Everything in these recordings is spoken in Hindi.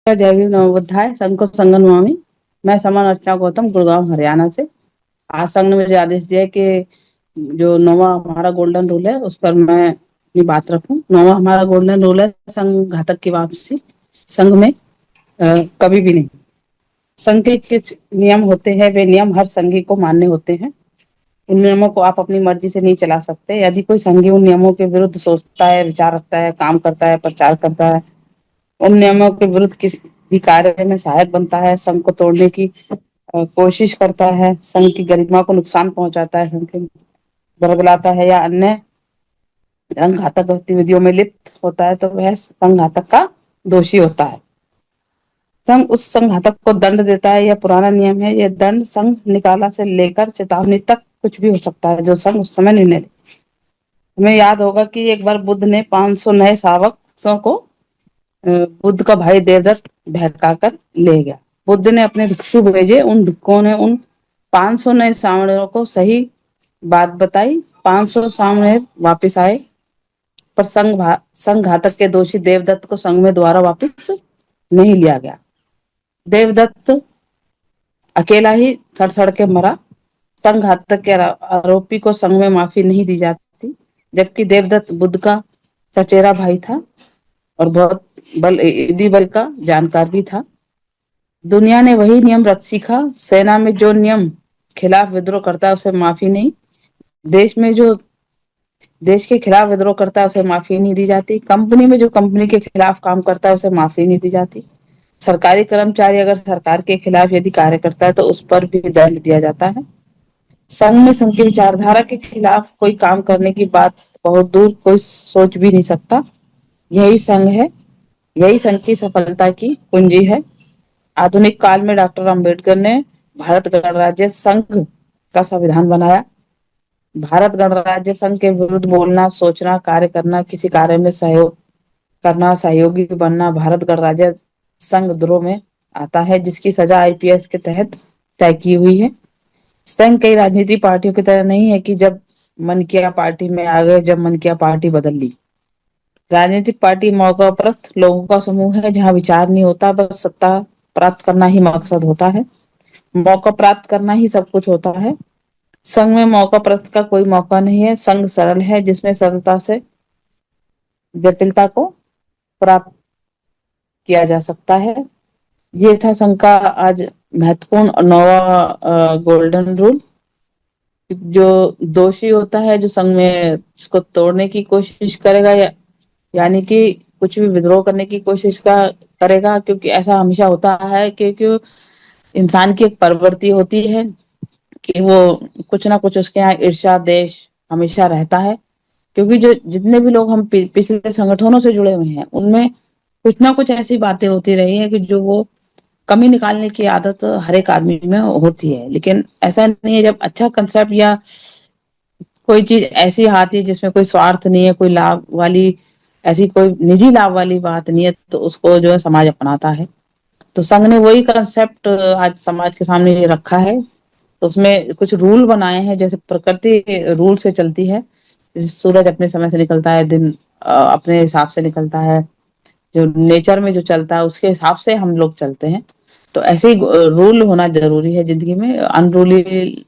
जय भीम नमो बुद्धाय संको संगन नमामि। मैं समान अर्चना गौतम गुड़गांव हरियाणा से। आज संघ ने मुझे आदेश दिया है कि जो नौवा हमारा गोल्डन रूल है उस पर मैं अपनी बात रखूं। नौवा हमारा गोल्डन रूल है संघ घातक की वापसी। संघ में कभी भी नहीं। संघ के कुछ नियम होते हैं, वे नियम हर संघी को मान्य होते हैं। उन नियमों को आप अपनी मर्जी से नहीं चला सकते। यदि कोई संघी उन नियमों के विरुद्ध सोचता है, विचार रखता है, काम करता है, प्रचार करता है, उन नियमों के विरुद्ध किसी भी कार्य में सहायक बनता है, संघ को तोड़ने की कोशिश करता है, संघ की गरिमा को नुकसान पहुंचाता है, संघ के बरगलाता है या अन्य संघ घातक गतिविधियों में लिप्त होता है, तो वह संघ घातक का दोषी होता है। संघ उस संघ घातक को दंड देता है। यह पुराना नियम है। यह दंड संघ निकाला से लेकर चेतावनी तक कुछ भी हो सकता है जो संघ उस समय निर्णय ले। हमें याद होगा कि एक बार बुद्ध ने 500 नए श्रावकों को बुद्ध का भाई देवदत्त बहका कर ले गया। बुद्ध ने अपने भिक्षु भेजे। उन भिक्षुओं ने उन 500 नए सामणेरों को सही बात बताई। 500 सामणेर वापिस आए, पर संघ घातक के दोषी देवदत्त को संघ में दोबारा वापिस नहीं लिया गया। देवदत्त अकेला ही सड़ के मरा। संघ घातक के आरोपी को संघ में माफी नहीं दी जाती, जबकि देवदत्त बुद्ध का चचेरा भाई था और बहुत ईदी बल का जानकार भी था। दुनिया ने वही नियम रख सीखा। सेना में जो नियम खिलाफ विद्रोह करता है उसे माफी नहीं। देश में जो देश के खिलाफ विद्रोह करता है उसे माफी नहीं दी जाती। कंपनी में जो कंपनी के खिलाफ काम करता है उसे माफी नहीं दी जाती। सरकारी कर्मचारी अगर सरकार के खिलाफ यदि कार्य करता है तो उस पर भी दंड दिया जाता है। संघ में संघ की विचारधारा के खिलाफ कोई काम करने की बात बहुत दूर कोई सोच भी नहीं सकता। यही संघ है। यही संघ की सफलता की कुंजी है। आधुनिक काल में डॉक्टर अंबेडकर ने भारत गणराज्य संघ का संविधान बनाया। भारत गणराज्य संघ के विरुद्ध बोलना, सोचना, कार्य करना, किसी कार्य में सहयोग करना, सहयोगी बनना भारत गणराज्य संघ द्रोह में आता है, जिसकी सजा आईपीएस के तहत तय की हुई है। संघ कई राजनीतिक पार्टियों की तरह नहीं है कि जब मन किया पार्टी में आ गए, जब मन किया पार्टी बदल ली। राजनीतिक पार्टी मौकापरस्त लोगों का समूह है जहां विचार नहीं होता, बस सत्ता प्राप्त करना ही मकसद होता है। मौका प्राप्त करना ही सब कुछ होता है। संघ में मौकापरस्त का कोई मौका नहीं है। संघ सरल है जिसमें सरलता से जटिलता को प्राप्त किया जा सकता है। ये था संघ का आज महत्वपूर्ण नौवा गोल्डन रूल। जो दोषी होता है, जो संघ में इसको तोड़ने की कोशिश करेगा या यानी कि कुछ भी विद्रोह करने की कोशिश का करेगा, क्योंकि ऐसा हमेशा होता है, क्योंकि इंसान की एक प्रवृत्ति होती है कि वो कुछ ना कुछ उसके यहाँ ईर्ष्या देश हमेशा रहता है। क्योंकि जो जितने भी लोग हम पिछले संगठनों से जुड़े हुए हैं उनमें कुछ ना कुछ ऐसी बातें होती रही है कि जो वो कमी निकालने की आदत हर एक आदमी में होती है। लेकिन ऐसा नहीं है। जब अच्छा कंसेप्ट या कोई चीज ऐसी आती है जिसमें कोई स्वार्थ नहीं है, कोई लाभ वाली ऐसी कोई निजी लाभ वाली बात नहीं है, तो उसको जो है समाज अपनाता है। तो संघ ने वही कंसेप्ट आज समाज के सामने ये रखा है। तो उसमें कुछ रूल बनाए हैं, जैसे प्रकृति रूल से चलती है। जैसे सूरज अपने समय से निकलता है, दिन अपने हिसाब से निकलता है, जो नेचर में जो चलता है उसके हिसाब से हम लोग चलते हैं। तो ऐसे ही रूल होना जरूरी है जिंदगी में। अनरूली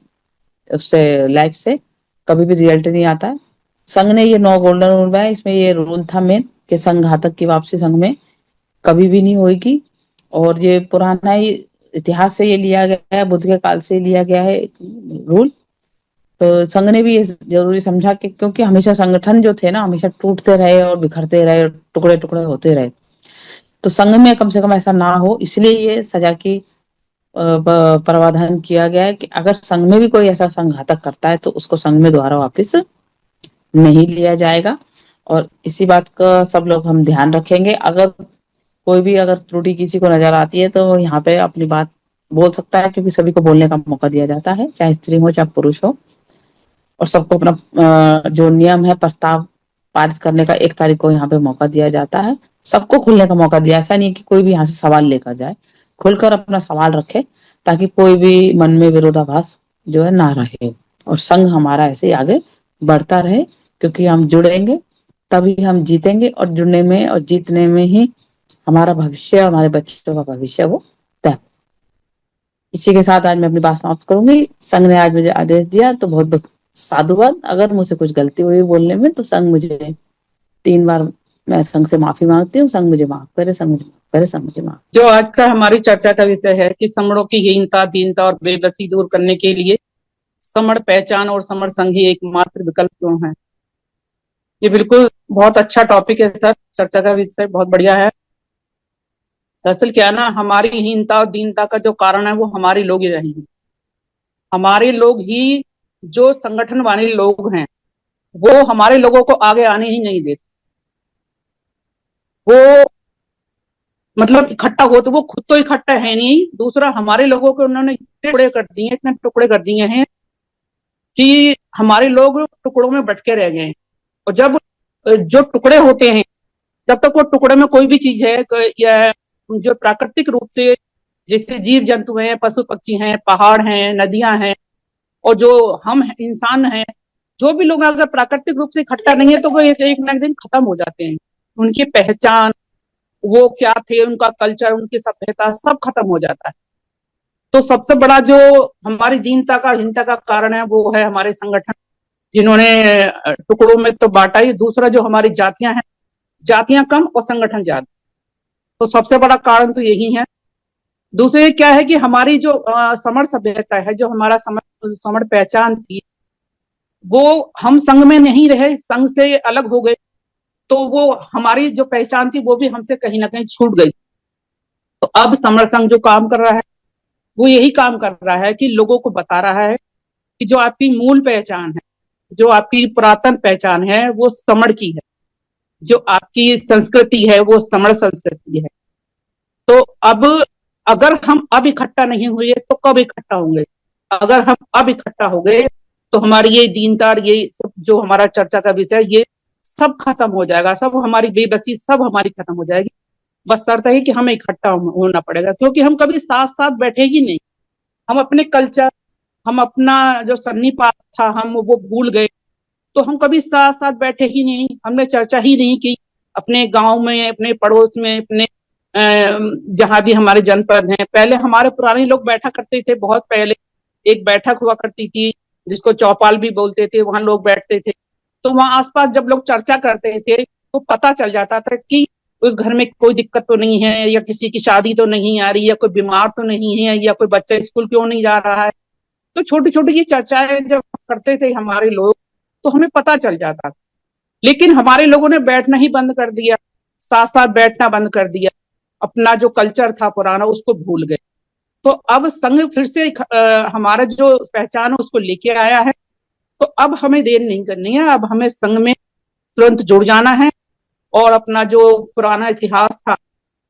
उससे लाइफ से कभी भी रिजल्ट नहीं आता है। संघ ने ये 9 गोल्डन रूल बनाया। इसमें ये रूल था मेन कि संघ घातक की वापसी संघ में कभी भी नहीं होगी। और ये पुराना ही इतिहास से ये लिया गया है, बुद्ध के काल से लिया गया है रूल। तो संघ ने भी ये जरूरी समझा कि क्योंकि हमेशा संगठन जो थे ना हमेशा टूटते रहे और बिखरते रहे, टुकड़े टुकड़े होते रहे, तो संघ में कम से कम ऐसा ना हो, इसलिए ये सजा की प्रावधान किया गया है कि अगर संघ में भी कोई ऐसा संघातक करता है तो उसको संघ में दोबारा वापस नहीं लिया जाएगा। और इसी बात का सब लोग हम ध्यान रखेंगे। अगर कोई भी अगर त्रुटि किसी को नजर आती है तो यहाँ पे अपनी बात बोल सकता है, क्योंकि सभी को बोलने का मौका दिया जाता है, चाहे स्त्री हो चाहे पुरुष हो। और सबको अपना जो नियम है प्रस्ताव पारित करने का 1 तारीख को यहाँ पे मौका दिया जाता है। सबको खुलने का मौका दिया। ऐसा नहीं है कि कोई भी यहाँ से सवाल लेकर जाए। खुलकर अपना सवाल रखे ताकि कोई भी मन में विरोधाभास जो है ना रहे, और संघ हमारा ऐसे ही आगे बढ़ता रहे। क्योंकि हम जुड़ेंगे तभी हम जीतेंगे, और जुड़ने में और जीतने में ही हमारा भविष्य, हमारे बच्चों का भविष्य वो तय। इसी के साथ आज मैं अपनी बात समाप्त करूंगी। संघ ने आज मुझे आदेश दिया तो बहुत बहुत साधुवाद। अगर मुझसे कुछ गलती हुई बोलने में तो संघ मुझे 3 बार, मैं संघ से माफी मांगती हूँ। संघ मुझे माफ करे, संघ मुझे माफ करे, संघ मुझे माफ। जो आज का हमारी चर्चा का विषय है कि समणों की हीनता, दीनता और बेबसी दूर करने के लिए समण पहचान और समण संघ ही एकमात्र विकल्प क्यों है। ये बिल्कुल बहुत अच्छा टॉपिक है सर, चर्चा का विषय बहुत बढ़िया है। दरअसल क्या है ना, हमारी हीनता और दीनता का जो कारण है वो हमारे लोग ही रहे हैं। हमारे लोग ही, जो संगठन वाले लोग हैं, वो हमारे लोगों को आगे आने ही नहीं देते। वो मतलब इकट्ठा हो तो वो खुद तो इकट्ठा है नहीं, दूसरा हमारे लोगों को उन्होंने इतने टुकड़े कर दिए, इतने टुकड़े कर दिए हैं कि हमारे लोग टुकड़ों में बटके रह गए हैं। और जब जो टुकड़े होते हैं, जब तक वो टुकड़े में कोई भी चीज है या जो प्राकृतिक रूप से, जैसे जीव जंतु हैं, पशु पक्षी हैं, पहाड़ हैं, नदियां हैं, और जो हम इंसान हैं, जो भी लोग अगर प्राकृतिक रूप से इकट्ठा नहीं है तो वो एक ना एक दिन खत्म हो जाते हैं। उनकी पहचान, वो क्या थे, उनका कल्चर, उनकी सभ्यता सब खत्म हो जाता है। तो सबसे बड़ा जो हमारी दीनता का, हीनता का कारण है वो है हमारे संगठन, जिन्होंने टुकड़ों में तो बांटा ही। दूसरा जो हमारी जातियां हैं, जातियां कम और संगठन ज्यादा, तो सबसे बड़ा कारण तो यही है। दूसरे क्या है कि हमारी जो समण सभ्यता है, जो हमारा समण पहचान थी, वो हम संघ में नहीं रहे, संघ से अलग हो गए, तो वो हमारी जो पहचान थी वो भी हमसे कहीं ना कहीं छूट गई। तो अब समर संघ जो काम कर रहा है वो यही काम कर रहा है कि लोगों को बता रहा है कि जो आपकी मूल पहचान है, जो आपकी पुरातन पहचान है, वो समण की है। जो आपकी संस्कृति है वो समण संस्कृति है। तो अब अगर हम अब इकट्ठा नहीं हुए तो कब इकट्ठा होंगे। अगर हम अब इकट्ठा हो गए तो हमारी ये दीनता और ये सब जो हमारा चर्चा का विषय, ये सब खत्म हो जाएगा, सब हमारी बेबसी सब हमारी खत्म हो जाएगी। बस शर्त है कि हमें इकट्ठा होना पड़ेगा, क्योंकि हम कभी साथ साथ बैठे ही नहीं। हम अपने कल्चर, हम अपना जो सन्नीपात था, हम वो भूल गए। तो हम कभी साथ साथ बैठे ही नहीं, हमने चर्चा ही नहीं की अपने गांव में, अपने पड़ोस में, अपने जहां भी हमारे जनपद हैं। पहले हमारे पुराने लोग बैठा करते थे, बहुत पहले एक बैठक हुआ करती थी जिसको चौपाल भी बोलते थे, वहां लोग बैठते थे। तो वहां आसपास जब लोग चर्चा करते थे तो पता चल जाता था कि उस घर में कोई दिक्कत तो नहीं है, या किसी की शादी तो नहीं आ रही, या कोई बीमार तो नहीं है, या कोई बच्चा स्कूल क्यों नहीं जा रहा है। तो छोटी छोटी ये चर्चाएं जब करते थे हमारे लोग, तो हमें पता चल जाता था। लेकिन हमारे लोगों ने बैठना ही बंद कर दिया, साथ साथ बैठना बंद कर दिया, अपना जो कल्चर था पुराना उसको भूल गए। तो अब संघ फिर से हमारा जो पहचान है उसको लेके आया है। तो अब हमें देर नहीं करनी है, अब हमें संघ में तुरंत जुड़ जाना है और अपना जो पुराना इतिहास था,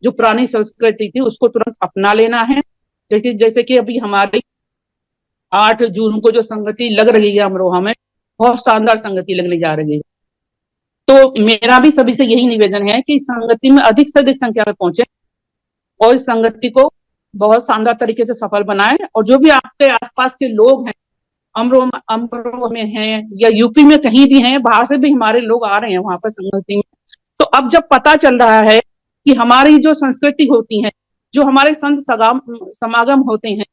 जो पुरानी संस्कृति थी, उसको तुरंत अपना लेना है। जैसे जैसे कि अभी हमारी 8 जून को जो संगति लग रही है अमरोहा में, बहुत शानदार संगति लगने जा रही है। तो मेरा भी सभी से यही निवेदन है कि इस संगति में अधिक से अधिक संख्या में पहुंचे और इस संगति को बहुत शानदार तरीके से सफल बनाए। और जो भी आपके आसपास के लोग हैं, अमरोहा में हैं या यूपी में कहीं भी हैं, बाहर से भी हमारे लोग आ रहे हैं वहां पर संगति में, तो अब जब पता चल रहा है कि हमारी जो संस्कृति होती है, जो हमारे संत समागम होते हैं,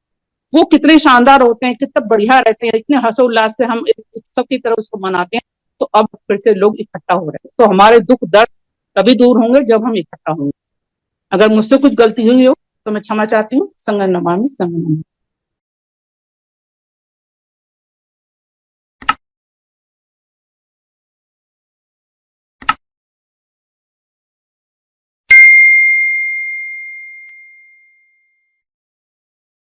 वो कितने शानदार होते हैं, कितना बढ़िया रहते हैं, इतने हर्षोल्लास से हम एक उत्सव की तरह उसको मनाते हैं। तो अब फिर से लोग इकट्ठा हो रहे हैं, तो हमारे दुख दर्द तभी दूर होंगे जब हम इकट्ठा होंगे। अगर मुझसे कुछ गलती हुई हो तो मैं क्षमा चाहती हूँ। संग नमामि संग नमामि।